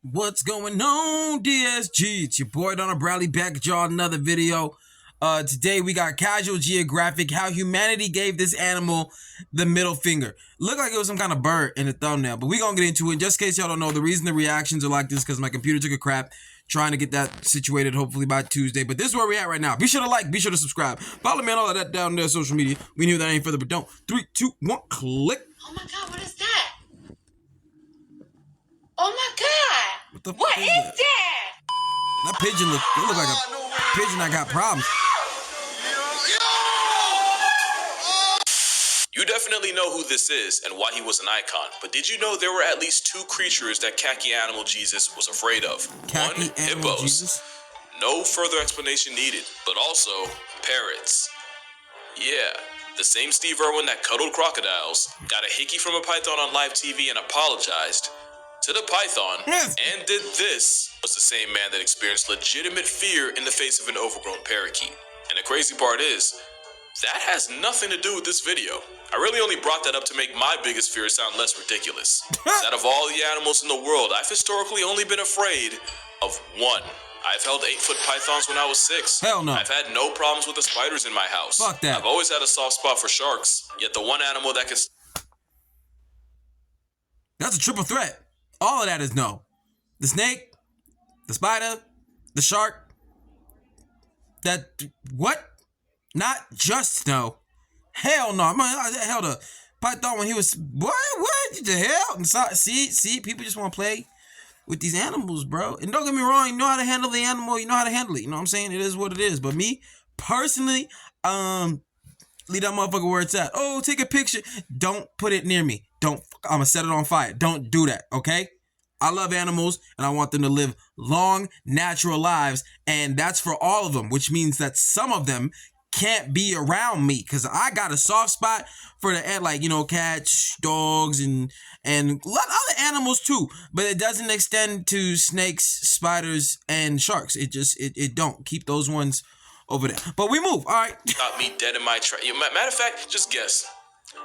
What's going on, DSG? It's your boy DarrnellBradley back at y'all another video. Today we got casual geographic, how humanity gave this animal the middle finger. Looked like it was some kind of bird in the thumbnail, but we gonna get into it. Just in case y'all don't know, the reason the reactions are like this because my computer took a crap trying to get that situated hopefully by Tuesday. But this is where we at right now. Be sure to like, be sure to subscribe. Follow me on all of that down there, social media. We knew that ain't further, but don't. 3, 2, 1, click. Oh my god, what is that? Oh my god! What is that? That pigeon look like a pigeon that got problems. You definitely know who this is and why he was an icon, but did you know there were at least two creatures that khaki animal Jesus was afraid of? Khaki One, animal hippos. Jesus? No further explanation needed, but also parrots. Yeah, the same Steve Irwin that cuddled crocodiles, got a hickey from a python on live TV and apologized to the python, Yes. and did this, was the same man that experienced legitimate fear in the face of an overgrown parakeet. And the crazy part is, that has nothing to do with this video. I really only brought that up to make my biggest fear sound less ridiculous. Out of all the animals in the world, I've historically only been afraid of one. I've held 8-foot pythons when I was 6. Hell no. I've had no problems with the spiders in my house. Fuck that. I've always had a soft spot for sharks, yet the one animal that can... That's a triple threat. All of that is no. The snake, the spider, the shark. That what? Not just no. Hell no. I held a python when he was what the hell? And so, see, people just want to play with these animals, bro. And don't get me wrong, you know how to handle the animal, you know how to handle it. You know what I'm saying? It is what it is. But me personally, leave that motherfucker where it's at. Oh, take a picture. Don't put it near me. I'm gonna set it on fire. Don't do that, okay? I love animals and I want them to live long, natural lives, and that's for all of them, which means that some of them can't be around me because I got a soft spot for the like, you know, cats, dogs, and a lot of other animals too. But it doesn't extend to snakes, spiders, and sharks. It don't. Keep those ones over there. But we move. All right. Got me dead in my tracks. Matter of fact, just guess.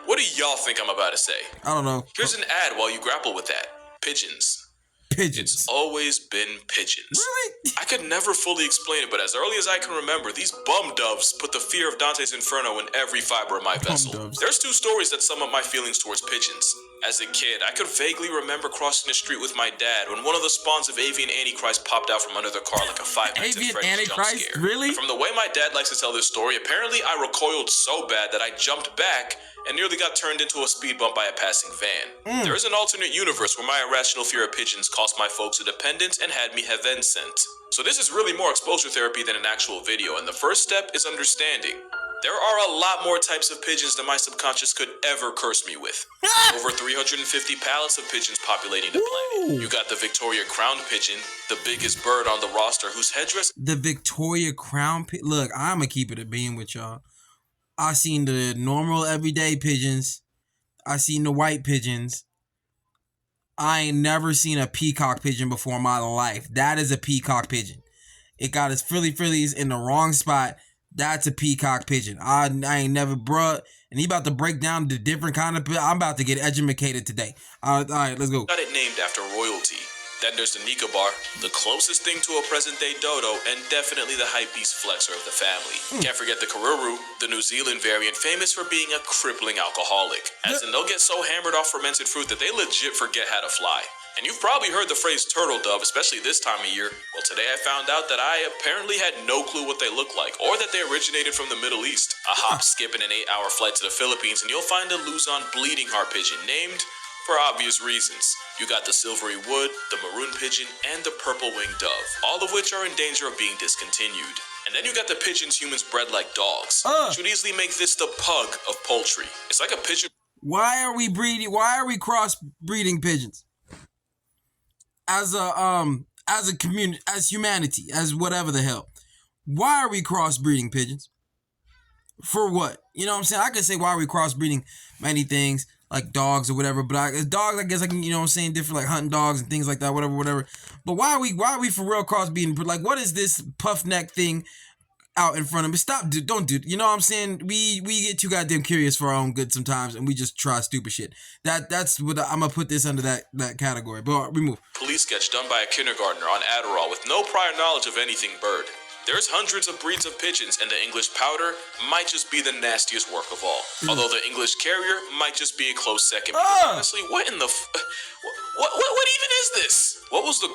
What do y'all think I'm about to say? I don't know. Here's an ad while you grapple with that. Pigeons. Pigeons. It's always been pigeons. Really? I could never fully explain it, but as early as I can remember, these bum doves put the fear of Dante's Inferno in every fiber of my vessel. Doves. There's two stories that sum up my feelings towards pigeons. As a kid, I could vaguely remember crossing the street with my dad when one of the spawns of Avian Antichrist popped out from under the car like a Five Nights at Avian Freddy's jump Antichrist? scare. Really? And from the way my dad likes to tell this story, apparently I recoiled so bad that I jumped back and nearly got turned into a speed bump by a passing van. There is an alternate universe where my irrational fear of pigeons cost my folks a dependent and had me heaven sent. So this is really more exposure therapy than an actual video, and the first step is understanding. There are a lot more types of pigeons than my subconscious could ever curse me with. Over 350 pallets of pigeons populating the planet. You got the Victoria crowned pigeon, the biggest bird on the roster, whose headdress... The Victoria Crown pigeon. Look, I'm going to keep it a beam with y'all. I seen the normal everyday pigeons. I seen the white pigeons. I ain't never seen a peacock pigeon before in my life. That is a peacock pigeon. It got its frillies in the wrong spot. That's a peacock pigeon. I ain't never, bruh. And he about to break down the different kind of... I'm about to get educated today. All right, let's go. Got it named after royalty. Then there's the Nicobar, the closest thing to a present-day dodo, and definitely the hypebeast flexor of the family. Can't forget the Karuru, the New Zealand variant, famous for being a crippling alcoholic. As in, they'll get so hammered off fermented fruit that they legit forget how to fly. And you've probably heard the phrase turtle dove, especially this time of year. Well, today I found out that I apparently had no clue what they look like, or that they originated from the Middle East. A hop, skip, and an 8-hour flight to the Philippines, and you'll find a Luzon bleeding heart pigeon named... for obvious reasons. You got the silvery wood, the maroon pigeon, and the purple-winged dove, all of which are in danger of being discontinued. And then you got the pigeons humans bred like dogs, which would easily make this the pug of poultry. It's like a pigeon... Why are we cross-breeding pigeons? As a community, as humanity, as whatever the hell. Why are we cross-breeding pigeons? For what? You know what I'm saying? I could say why are we cross-breeding many things, like dogs or whatever, but dogs, I guess I can, you know what I'm saying, different, like hunting dogs and things like that, whatever. But why are we for real cross-breeding? Like, what is this puff neck thing out in front of me. Stop, dude. Don't do. You know what I'm saying? We get too goddamn curious for our own good sometimes, and we just try stupid shit. That's what I'm gonna put this under that category. But we move. Police sketch done by a kindergartner on Adderall with no prior knowledge of anything bird. There's hundreds of breeds of pigeons, and the English pouter might just be the nastiest work of all. Although the English carrier might just be a close second. Because honestly, what in the what even is this? What was the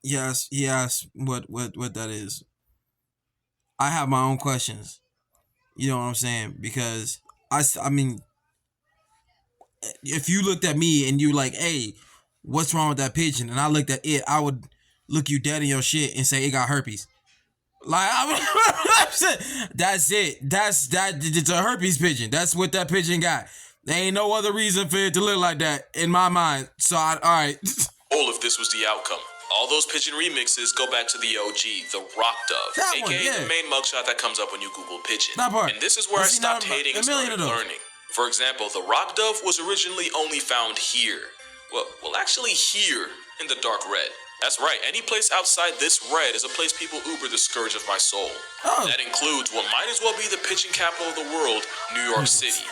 Yes, he asked what that is. I have my own questions. You know what I'm saying? Because I mean, if you looked at me and you like, hey, what's wrong with that pigeon? And I looked at it, I would look you dead in your shit and say it got herpes. Like, that's it. It's a herpes pigeon. That's what that pigeon got. There ain't no other reason for it to look like that in my mind. So, all right. goal if this was the outcome? All those pigeon remixes go back to the OG, the Rock Dove, that aka one, yeah. the main mugshot that comes up when you Google pigeon. That part. And this is where I stopped hating and started learning. For example, the Rock Dove was originally only found here. Well, actually here in the dark red. That's right, any place outside this red is a place people uber the scourge of my soul. Oh. That includes what might as well be the pigeon capital of the world, New York City.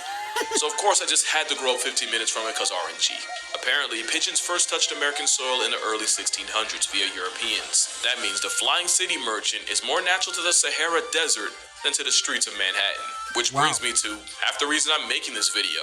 So of course I just had to grow up 15 minutes from it because RNG. Apparently, pigeons first touched American soil in the early 1600s via Europeans. That means the flying city merchant is more natural to the Sahara Desert than to the streets of Manhattan. Which brings me to half the reason I'm making this video.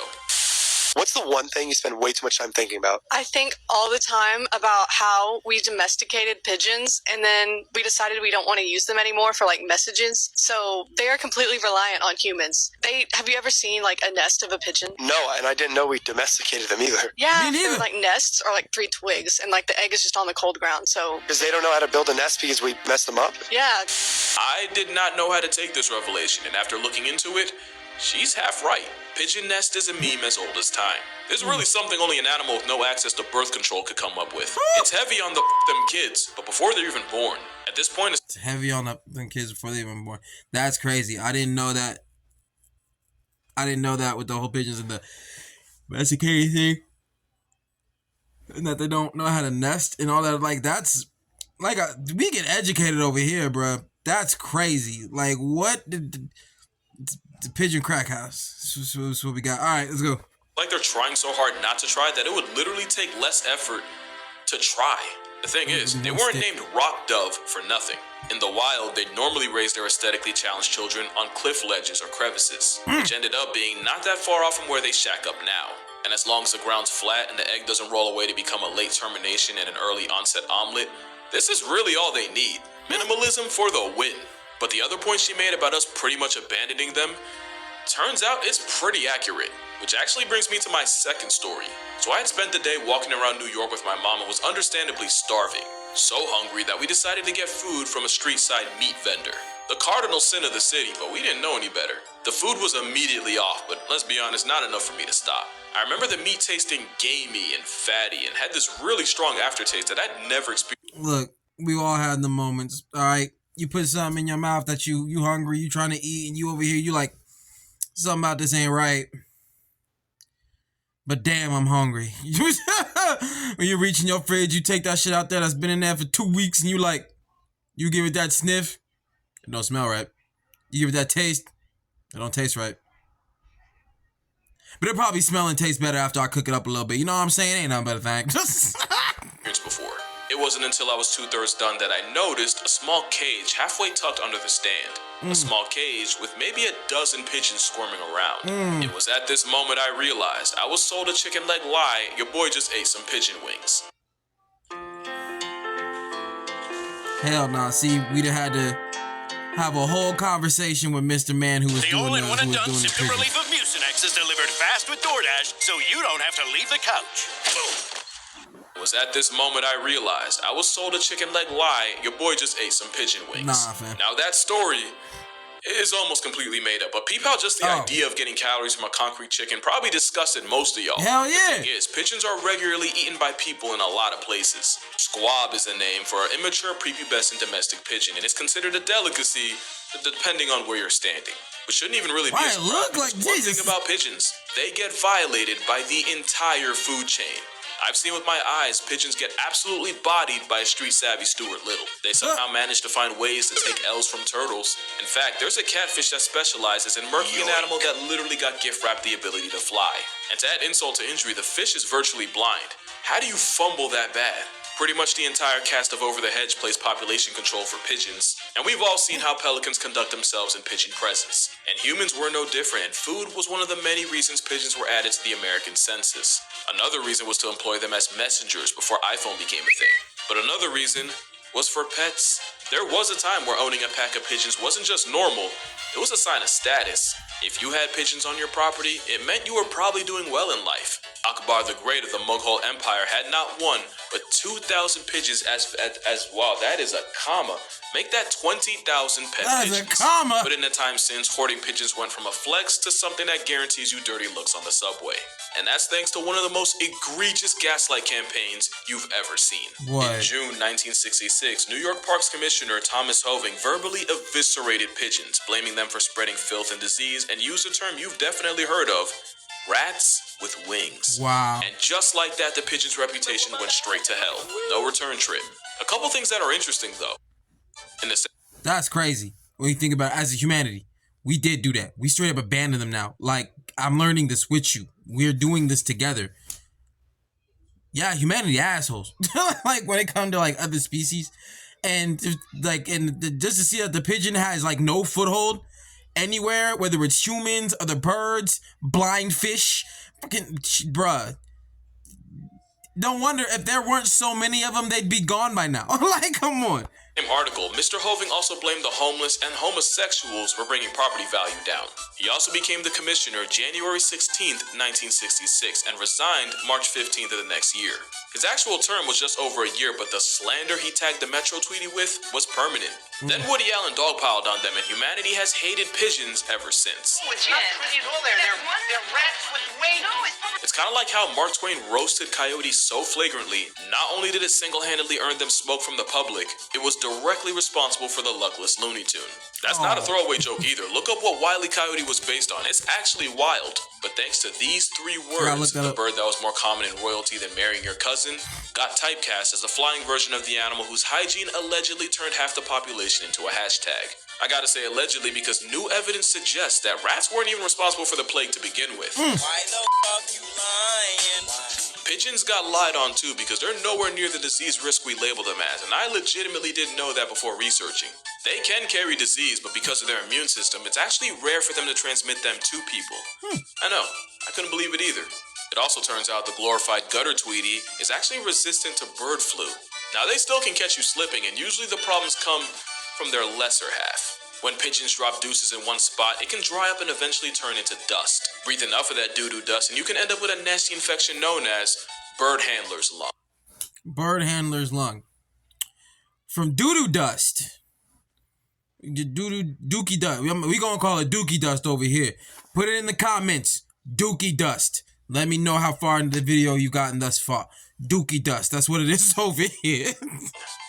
What's the one thing you spend way too much time thinking about? I think all the time about how we domesticated pigeons and then we decided we don't want to use them anymore for like messages. So they are completely reliant on humans. Have you ever seen like a nest of a pigeon? No, and I didn't know we domesticated them either. Yeah, Me neither. they're like nests or like 3 twigs and like the egg is just on the cold ground. So Because they don't know how to build a nest because we messed them up? yeah. I did not know how to take this revelation, and after looking into it, she's half right. Pigeon nest is a meme as old as time. This is really something only an animal with no access to birth control could come up with. It's heavy on them kids, but before they're even born. At this point, It's heavy on them kids before they even born. That's crazy. I didn't know that. I didn't know that with the whole pigeons and the domesticated thing. And that they don't know how to nest and all that. Like, that's... Like, we get educated over here, bro. That's crazy. Like, what did... The pigeon crack house. That's what we got. All right, let's go. like they're trying so hard not to try that it would literally take less effort to try. The thing is, they weren't named Rock Dove for nothing. In the wild, they normally raise their aesthetically challenged children on cliff ledges or crevices, which ended up being not that far off from where they shack up now. And as long as the ground's flat and the egg doesn't roll away to become a late termination and an early onset omelet, this is really all they need. Minimalism for the win. But the other point she made about us pretty much abandoning them, turns out it's pretty accurate. Which actually brings me to my second story. So I had spent the day walking around New York with my mom and was understandably starving. So hungry that we decided to get food from a street side meat vendor. The cardinal sin of the city, but we didn't know any better. The food was immediately off, but let's be honest, not enough for me to stop. I remember the meat tasting gamey and fatty and had this really strong aftertaste that I'd never experienced. Look, we all had the moments, all right? You put something in your mouth that you hungry, you trying to eat, and you over here, you like, something about this ain't right. But damn, I'm hungry. When you reach in your fridge, you take that shit out there that's been in there for 2 weeks, and you like, you give it that sniff, it don't smell right. You give it that taste, it don't taste right. But it probably smell and taste better after I cook it up a little bit. You know what I'm saying? Ain't nothing but a thing. Before. It wasn't until I was 2/3 done that I noticed a small cage halfway tucked under the stand. A small cage with maybe a dozen pigeons squirming around. It was at this moment I realized I was sold a chicken leg lie. Your boy just ate some pigeon wings. Hell nah. See, we'd have had to have a whole conversation with Mr. Man who was The doing all-in-one and done the symptom pigeon. relief of Mucinex is delivered fast with DoorDash, so you don't have to leave the couch. Boom. It was at this moment I realized I was sold a chicken leg lie. Your boy just ate some pigeon wings. Nah, fam. Now that story is almost completely made up, but peep out just the idea of getting calories from a concrete chicken probably disgusted most of y'all. Hell yeah. The thing is, pigeons are regularly eaten by people in a lot of places. Squab is the name for an immature prepubescent domestic pigeon, and it's considered a delicacy depending on where you're standing. But shouldn't even really be Why a it surprise, look like because one Jesus? thing about pigeons, they get violated by the entire food chain. I've seen with my eyes pigeons get absolutely bodied by a street-savvy Stuart Little. They somehow manage to find ways to take L's from turtles. In fact, there's a catfish that specializes in murking an animal that literally got gift-wrapped the ability to fly. And to add insult to injury, the fish is virtually blind. How do you fumble that bad? Pretty much the entire cast of Over the Hedge plays population control for pigeons, and we've all seen how pelicans conduct themselves in pigeon presence. And humans were no different, and food was one of the many reasons pigeons were added to the American census. Another reason was to employ them as messengers before iPhone became a thing. But another reason was for pets. There was a time where owning a pack of pigeons wasn't just normal, it was a sign of status. If you had pigeons on your property, it meant you were probably doing well in life. Akbar the Great of the Mughal Empire had not one, but 2,000 pigeons as wow, that is a comma. Make that 20,000 pet pigeons. That's a comma. But in the time since, hoarding pigeons went from a flex to something that guarantees you dirty looks on the subway. And that's thanks to one of the most egregious gaslight campaigns you've ever seen. What? In June 1966, New York Parks Commissioner Thomas Hoving verbally eviscerated pigeons, blaming them for spreading filth and disease, and used a term you've definitely heard of, rats with wings. Wow. And just like that, the pigeon's reputation went straight to hell. No return trip. A couple things that are interesting, though. That's crazy. When you think about it, as a humanity, we did do that. We straight up abandoned them now. Like, I'm learning this with you. We're doing this together. Yeah, humanity assholes. Like, when it comes to, like, other species. And, just to see that the pigeon has, like, no foothold anywhere, whether it's humans, other birds, blind fish. Fucking, bruh. Don't wonder if there weren't so many of them, they'd be gone by now. Like, come on. Same article, Mr. Hoving also blamed the homeless and homosexuals for bringing property value down. He also became the commissioner January 16th, 1966, and resigned March 15th of the next year. His actual term was just over a year, but the slander he tagged the Metro tweety with was permanent. Then Woody Allen dogpiled on them, and humanity has hated pigeons ever since. It's not pretty at all. They're rats with wings. It's kind of like how Mark Twain roasted coyotes so flagrantly, not only did it single-handedly earn them smoke from the public, it was directly responsible for the luckless Looney Tune. That's not a throwaway joke either. Look up what Wile E. Coyote was based on. It's actually wild. But thanks to these three words, the bird that was more common in royalty than marrying your cousin got typecast as a flying version of the animal whose hygiene allegedly turned half the population into a hashtag. I gotta say allegedly because new evidence suggests that rats weren't even responsible for the plague to begin with. Why the fuck you lying? Pigeons got lied on too because they're nowhere near the disease risk we labeled them as, and I legitimately didn't know that before researching. They can carry disease, but because of their immune system, it's actually rare for them to transmit them to people. I know, I couldn't believe it either. It also turns out the glorified gutter tweety is actually resistant to bird flu. Now they still can catch you slipping, and usually the problems come from their lesser half. When pigeons drop deuces in one spot, it can dry up and eventually turn into dust. Breathe enough of that doo-doo dust and you can end up with a nasty infection known as bird handler's lung. Bird handler's lung. From doo-doo dust. Dookie dust. We gonna call it dookie dust over here. Put it in the comments. Dookie dust. Let me know how far into the video you've gotten thus far. Dookie dust. That's what it is over here.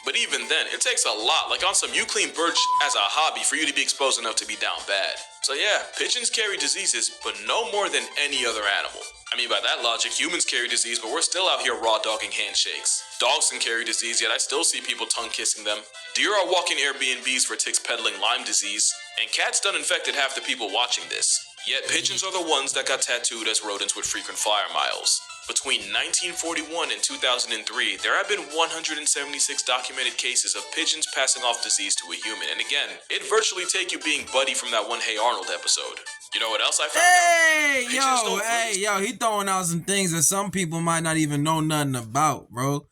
But even then, it takes a lot, like on some you clean bird as a hobby for you to be exposed enough to be down bad. So yeah, pigeons carry diseases, but no more than any other animal. I mean, by that logic, humans carry disease, but we're still out here raw dogging handshakes. Dogs can carry disease, yet I still see people tongue kissing them. Deer are walking Airbnbs for ticks peddling Lyme disease, and cats done infected half the people watching this. Yet pigeons are the ones that got tattooed as rodents with frequent flyer miles. Between 1941 and 2003, there have been 176 documented cases of pigeons passing off disease to a human. And again, it'd virtually take you being Buddy from that one Hey Arnold episode. You know what else I found out? Yo, he throwing out some things that some people might not even know nothing about, bro.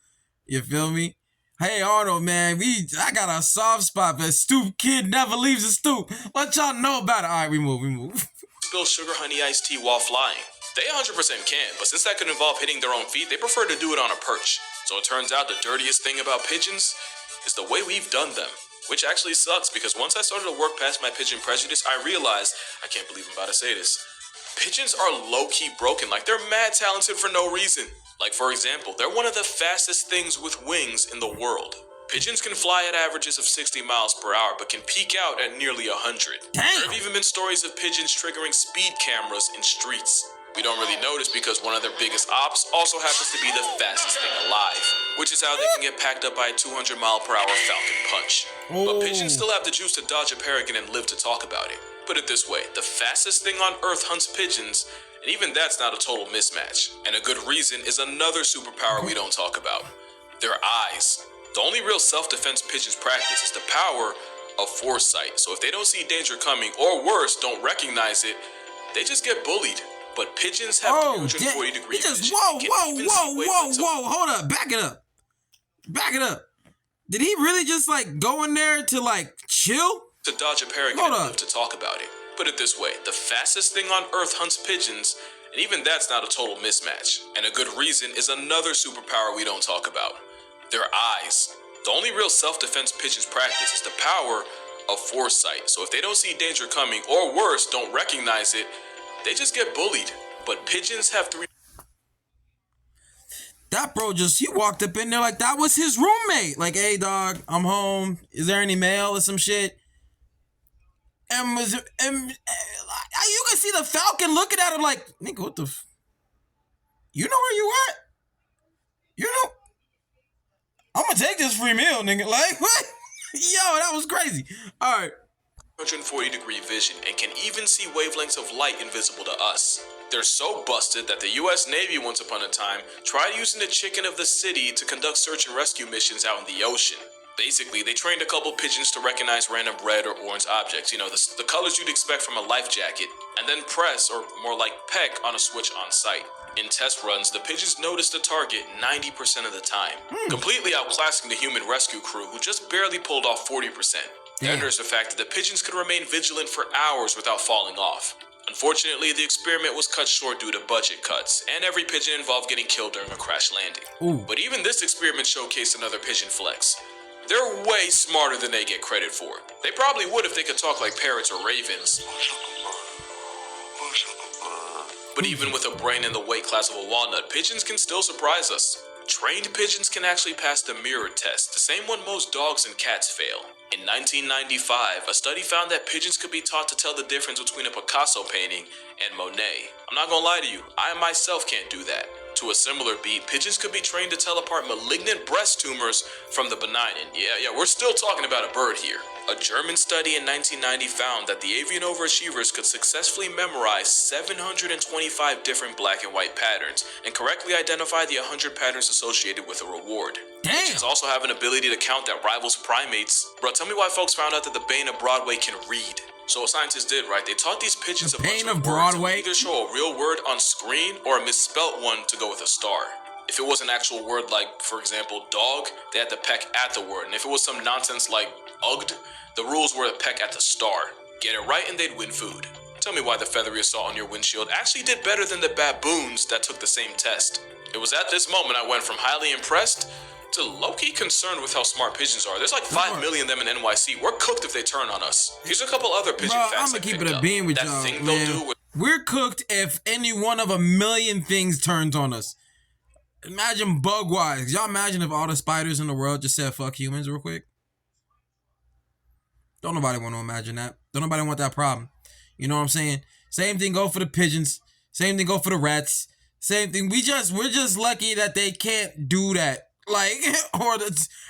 You feel me? Hey Arnold, man, I got a soft spot, but stoop kid never leaves a stoop. What y'all know about it? All right, we move. Spill sugar honey iced tea while flying. They 100% can, but since that could involve hitting their own feet, they prefer to do it on a perch. So it turns out the dirtiest thing about pigeons is the way we've done them. Which actually sucks, because once I started to work past my pigeon prejudice, I realized, I can't believe I'm about to say this, pigeons are low-key broken, like they're mad talented for no reason. Like for example, they're one of the fastest things with wings in the world. Pigeons can fly at averages of 60 miles per hour, but can peak out at nearly 100. Damn. There have even been stories of pigeons triggering speed cameras in streets. We don't really notice because one of their biggest ops also happens to be the fastest thing alive, which is how they can get packed up by a 200-mile-per-hour Falcon Punch. But pigeons still have the juice to dodge a peregrine and live to talk about it. Put it this way, the fastest thing on Earth hunts pigeons, and even that's not a total mismatch. And a good reason is another superpower we don't talk about. Their eyes. The only real self-defense pigeons practice is the power of foresight. So if they don't see danger coming, or worse, don't recognize it, they just get bullied. But pigeons have 340-degree vision. Whoa, hold up, back it up. Did he really just like go in there to like chill? To dodge a peregrine and live to talk about it. Put it this way, the fastest thing on Earth hunts pigeons, and even that's not a total mismatch. And a good reason is another superpower we don't talk about. Their eyes. The only real self-defense pigeons practice is the power of foresight. So if they don't see danger coming, or worse, don't recognize it, they just get bullied. But pigeons have That bro he walked up in there like that was his roommate. Like, hey dog, I'm home. Is there any mail or some shit? And you can see the Falcon looking at him like, nigga, what the you know where you at? You know, I'm gonna take this free meal, nigga. Like, what? Yo, that was crazy. All right. 140-degree vision and can even see wavelengths of light invisible to us. They're so busted that the U.S. Navy once upon a time tried using the chicken of the city to conduct search and rescue missions out in the ocean. Basically, they trained a couple pigeons to recognize random red or orange objects, you know, the colors you'd expect from a life jacket, and then press, or more like peck, on a switch on site. In test runs, the pigeons noticed the target 90% of the time, completely outclassing the human rescue crew who just barely pulled off 40%. Then there's the fact that the pigeons could remain vigilant for hours without falling off. Unfortunately, the experiment was cut short due to budget cuts, and every pigeon involved getting killed during a crash landing. But even this experiment showcased another pigeon flex. They're way smarter than they get credit for. They probably would if they could talk like parrots or ravens. But even with a brain in the weight class of a walnut, pigeons can still surprise us. Trained pigeons can actually pass the mirror test, the same one most dogs and cats fail. In 1995, a study found that pigeons could be taught to tell the difference between a Picasso painting and Monet. I'm not gonna lie to you, I myself can't do that. To a similar beat, pigeons could be trained to tell apart malignant breast tumors from the benign. And yeah, we're still talking about a bird here. A German study in 1990 found that the avian overachievers could successfully memorize 725 different black and white patterns and correctly identify the 100 patterns associated with a reward. Pigeons also have an ability to count that rivals primates. Bro, tell me why folks found out that the Bane of Broadway can read. So what scientists did, right? They taught these pigeons a bunch of words to either show a real word on screen or a misspelt one to go with a star. If it was an actual word like, for example, dog, they had to peck at the word. And if it was some nonsense like ugged, the rules were to peck at the star. Get it right and they'd win food. Tell me why the feathery assault on your windshield actually did better than the baboons that took the same test. It was at this moment I went from highly impressed to low-key concerned with how smart pigeons are. There's like 5 million of them in NYC. We're cooked if they turn on us. Here's a couple other pigeon facts I'm gonna keep it a bean with y'all, man. We're cooked if any one of a million things turns on us. Imagine bug-wise. Y'all imagine if all the spiders in the world just said fuck humans real quick? Don't nobody want to imagine that. Don't nobody want that problem. You know what I'm saying? Same thing go for the pigeons. Same thing go for the rats. Same thing. We're just lucky that they can't do that. Like, or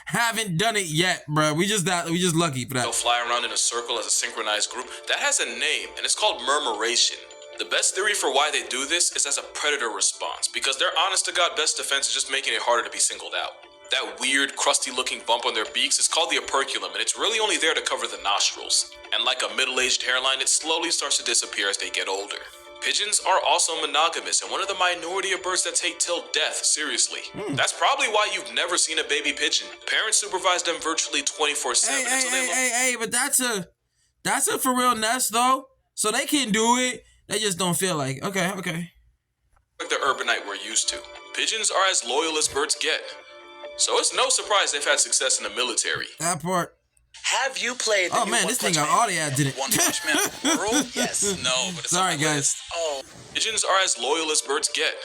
haven't done it yet, bro. We just lucky for that. They'll fly around in a circle as a synchronized group. That has a name, and it's called murmuration. The best theory for why they do this is as a predator response, because their honest-to-God best defense is just making it harder to be singled out. That weird, crusty-looking bump on their beaks is called the operculum, and it's really only there to cover the nostrils. And like a middle-aged hairline, it slowly starts to disappear as they get older. Pigeons are also monogamous and one of the minority of birds that take till death seriously. That's probably why you've never seen a baby pigeon. Parents supervise them virtually 24/7 until they Hey, but that's a for real nest though. So they can do it. They just don't feel like, okay. Like the urbanite we're used to. Pigeons are as loyal as birds get. So it's no surprise they've had success in the military. That part. Have you played the new this thing got audio, did it? One Punch Man World? Yes. No, but it's sorry, guys. Oh. Pigeons are as loyal as birds get.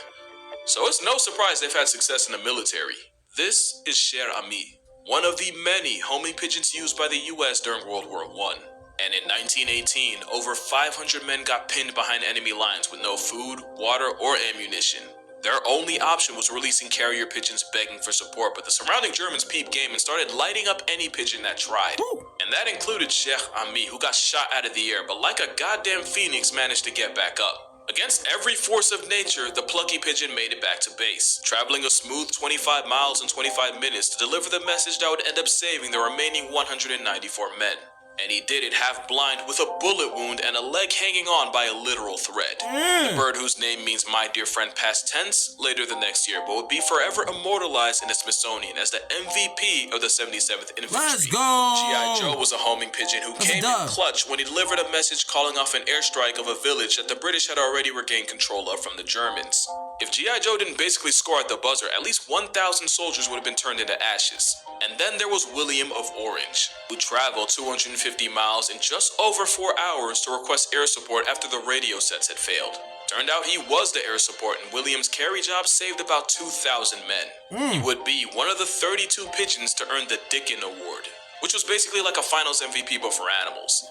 So it's no surprise they've had success in the military. This is Cher Ami, one of the many homing pigeons used by the U.S. during World War I. And in 1918, over 500 men got pinned behind enemy lines with no food, water, or ammunition. Their only option was releasing carrier pigeons begging for support, but the surrounding Germans peeped game and started lighting up any pigeon that tried. Woo. And that included Sheikh Ami, who got shot out of the air, but like a goddamn phoenix managed to get back up. Against every force of nature, the plucky pigeon made it back to base, traveling a smooth 25 miles in 25 minutes to deliver the message that would end up saving the remaining 194 men. And he did it half blind with a bullet wound and a leg hanging on by a literal thread. The bird, whose name means my dear friend past tense, later the next year, but would be forever immortalized in the Smithsonian as the MVP of the 77th Infantry. Let's go! G.I. Joe was a homing pigeon who came in clutch when he delivered a message calling off an airstrike of a village that the British had already regained control of from the Germans. If G.I. Joe didn't basically score at the buzzer, at least 1,000 soldiers would have been turned into ashes. And then there was William of Orange, who traveled 250 miles in just over 4 hours to request air support after the radio sets had failed. Turned out he was the air support, and William's carry job saved about 2,000 men. He would be one of the 32 pigeons to earn the Dickin Award, which was basically like a finals MVP but for animals.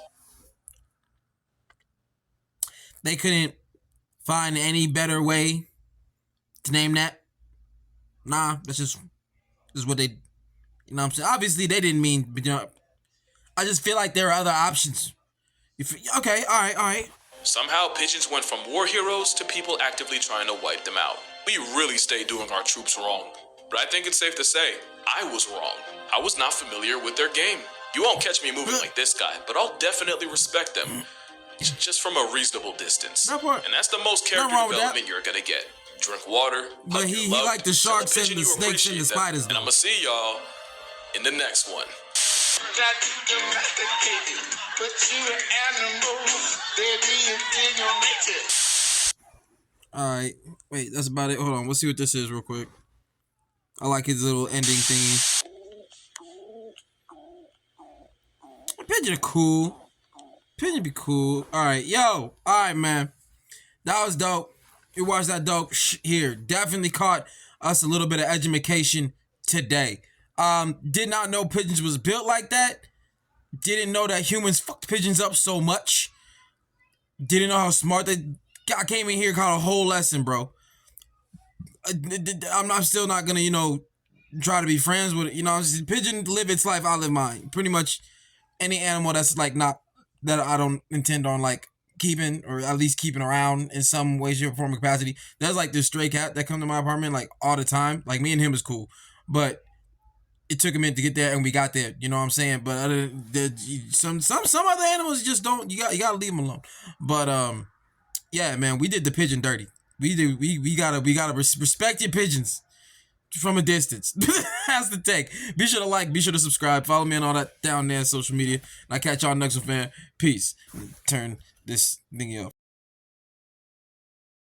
They couldn't find any better way to name that. Nah, this is what they, you know what I'm saying? Obviously, they didn't mean, but, you know, I just feel like there are other options. Okay, all right. Somehow, pigeons went from war heroes to people actively trying to wipe them out. We really stayed doing our troops wrong. But I think it's safe to say, I was wrong. I was not familiar with their game. You won't catch me moving like this guy, but I'll definitely respect them. Just from a reasonable distance. And that's the most character development you're gonna get. Drink water, but he liked the sharks and the snakes and the spiders. And I'm gonna see y'all in the next one. Alright, wait, that's about it. Hold on, let's see what this is real quick. I like his little ending thingy. Pigeon are cool. Pigeon be cool. Alright, alright, man. That was dope. You watched that dope here. Definitely caught us a little bit of education today. Did not know pigeons was built like that. Didn't know that humans fucked pigeons up so much. Didn't know how smart they... I came in here, caught a whole lesson, bro. I'm still not gonna, you know, try to be friends with it. You know, pigeon live its life, I live mine. Pretty much any animal that's like not... that I don't intend on like keeping, or at least keeping around in some way, shape, or form, capacity. There's like this stray cat that come to my apartment like all the time. Like me and him is cool, but it took a minute to get there, and we got there. You know what I'm saying? But some other animals just don't. You gotta leave them alone. But yeah, man, we did the pigeon dirty. We gotta respect your pigeons from a distance. That's the take. Be sure to like, be sure to subscribe, follow me and all that down there on social media. And I catch y'all next one, fam. Peace. Turn this thingy up.